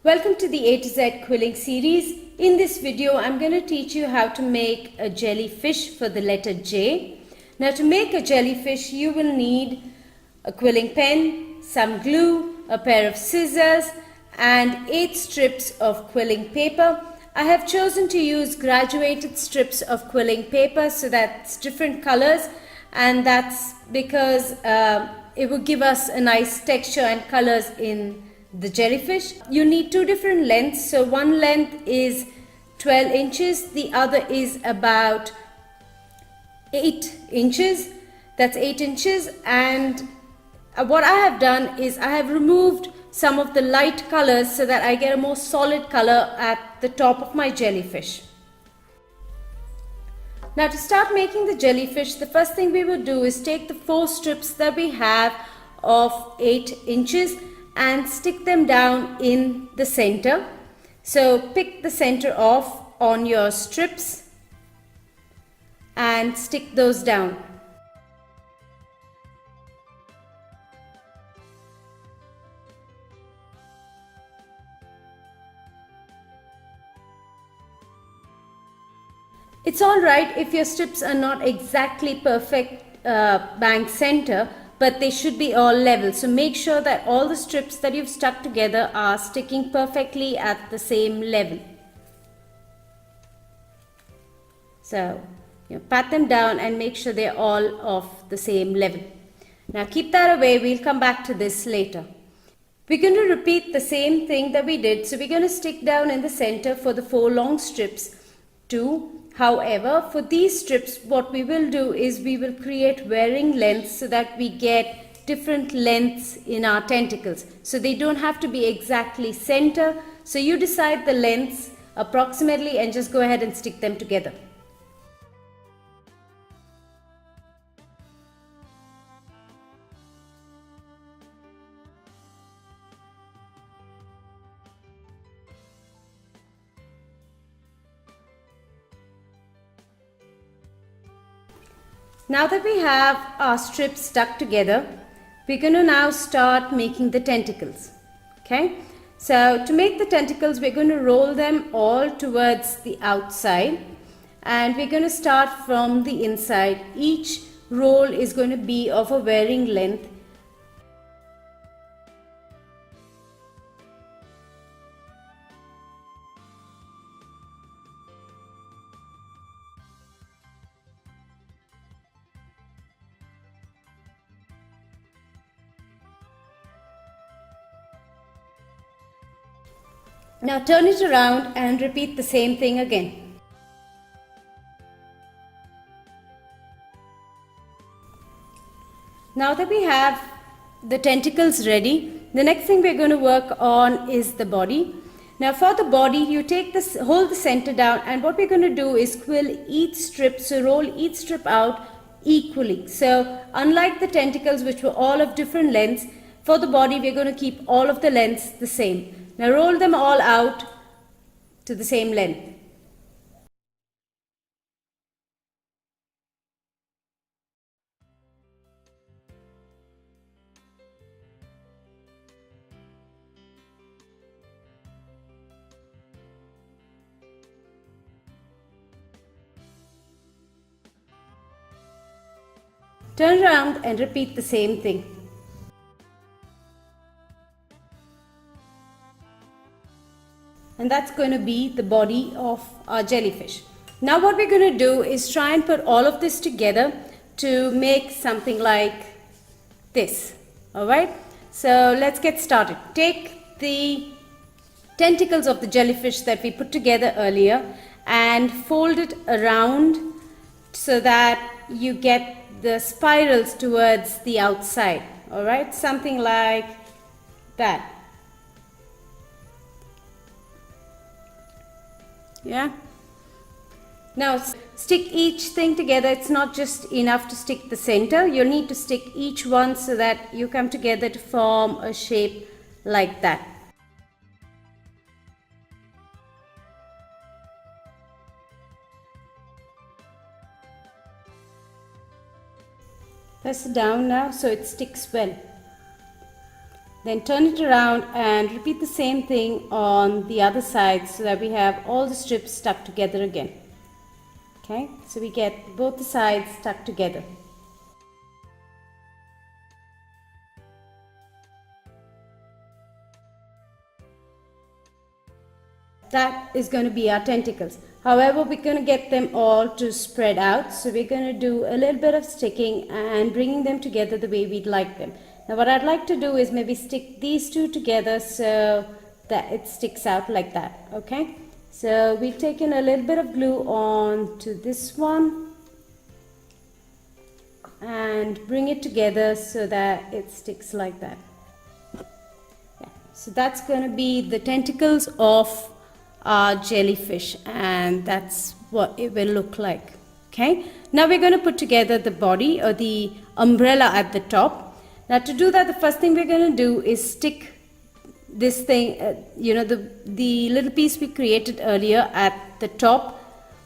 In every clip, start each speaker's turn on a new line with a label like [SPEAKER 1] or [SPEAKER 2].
[SPEAKER 1] Welcome to the A to Z Quilling series. In this video, I'm going to teach you how to make a jellyfish for the letter J. Now to make a jellyfish, you will need a quilling pen, some glue, a pair of scissors and 8 strips of quilling paper. I have chosen to use graduated strips of quilling paper so that's different colors, and that's because it will give us a nice texture and colors in the jellyfish. You need 2 different lengths, so one length is 12 inches, the other is about 8 inches. That's 8 inches, and what I have done is I have removed some of the light colors so that I get a more solid color at the top of my jellyfish. Now to start making the jellyfish, the first thing we will do is take the 4 strips that we have of 8 inches and stick them down in the center. So pick the center off on your strips and stick those down. It's alright if your strips are not exactly perfect bang center, but they should be all level. So make sure that all the strips that you've stuck together are sticking perfectly at the same level. So pat them down and make sure they're all of the same level. Now keep that away, we'll come back to this later. We're going to repeat the same thing that we did. So we're going to stick down in the center for the 4 long strips too. However, for these strips, what we will do is we will create varying lengths so that we get different lengths in our tentacles. So they don't have to be exactly center. So you decide the lengths approximately and just go ahead and stick them together. Now that we have our strips stuck together, we're going to now start making the tentacles. Okay, so to make the tentacles, we're going to roll them all towards the outside, and we're going to start from the inside. Each roll is going to be of a varying length. Now turn it around and repeat the same thing again. Now that we have the tentacles ready, the next thing we're going to work on is the body. Now for the body, you take this, hold the center down, and what we're going to do is quill each strip, so roll each strip out equally. So unlike the tentacles, which were all of different lengths, for the body we're going to keep all of the lengths the same. Now roll them all out to the same length. Turn around and repeat the same thing. And that's going to be the body of our jellyfish. Now what we're going to do is try and put all of this together to make something like this. Alright, so let's get started. Take the tentacles of the jellyfish that we put together earlier and fold it around so that you get the spirals towards the outside. Alright, something like that. Yeah. Now stick each thing together. It's not just enough to stick the center. You'll need to stick each one so that you come together to form a shape like that. Press it down now so it sticks well. Then turn it around and repeat the same thing on the other side so that we have all the strips stuck together again. Okay, so we get both the sides stuck together. That is going to be our tentacles. However, we're going to get them all to spread out. So we're going to do a little bit of sticking and bringing them together the way we'd like them. Now what I'd like to do is maybe stick these two together so that it sticks out like that. Okay. So we've taken a little bit of glue on to this one and bring it together so that it sticks like that. Yeah. So that's going to be the tentacles of our jellyfish, and that's what it will look like. Okay, now we're going to put together the body or the umbrella at the top. Now to do that, the first thing we're going to do is stick this thing, the little piece we created earlier at the top.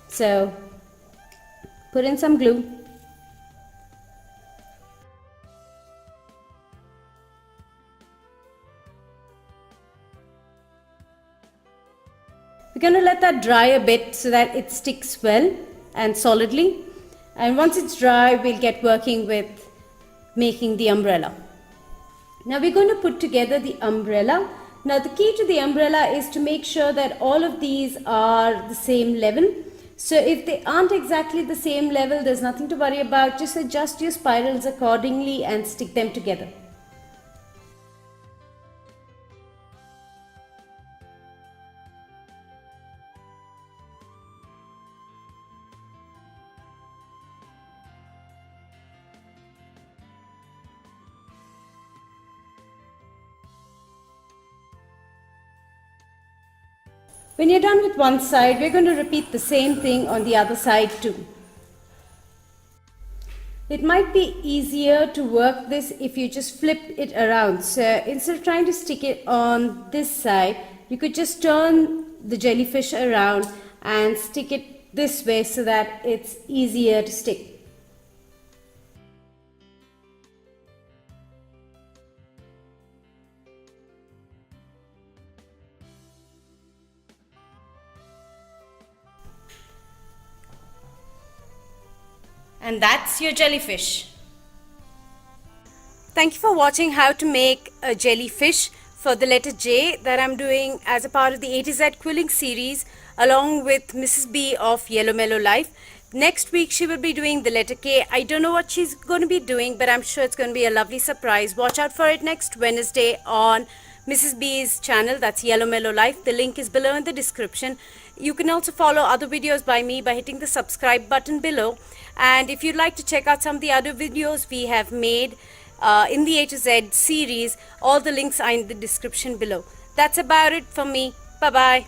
[SPEAKER 1] So put in some glue. We're going to let that dry a bit so that it sticks well and solidly. And once it's dry, we'll get working with making the umbrella. Now we're going to put together the umbrella. Now the key to the umbrella is to make sure that all of these are the same level. So if they aren't exactly the same level, there's nothing to worry about. Just adjust your spirals accordingly and stick them together. When you're done with one side, we're going to repeat the same thing on the other side too. It might be easier to work this if you just flip it around. So instead of trying to stick it on this side, you could just turn the jellyfish around and stick it this way so that it's easier to stick. And that's your jellyfish. Thank you for watching how to make a jellyfish for the letter J that I'm doing as a part of the A to Z Quilling series along with Mrs. B of YellowMellowLife. Next week she will be doing the letter K. I don't know what she's going to be doing, but I'm sure it's going to be a lovely surprise. Watch out for it next Wednesday on Mrs. B's channel, that's YellowMellowLife. The link is below in the description. You can also follow other videos by me by hitting the subscribe button below. And if you'd like to check out some of the other videos we have made in the A to Z series, all the links are in the description below. That's about it for me. Bye-bye.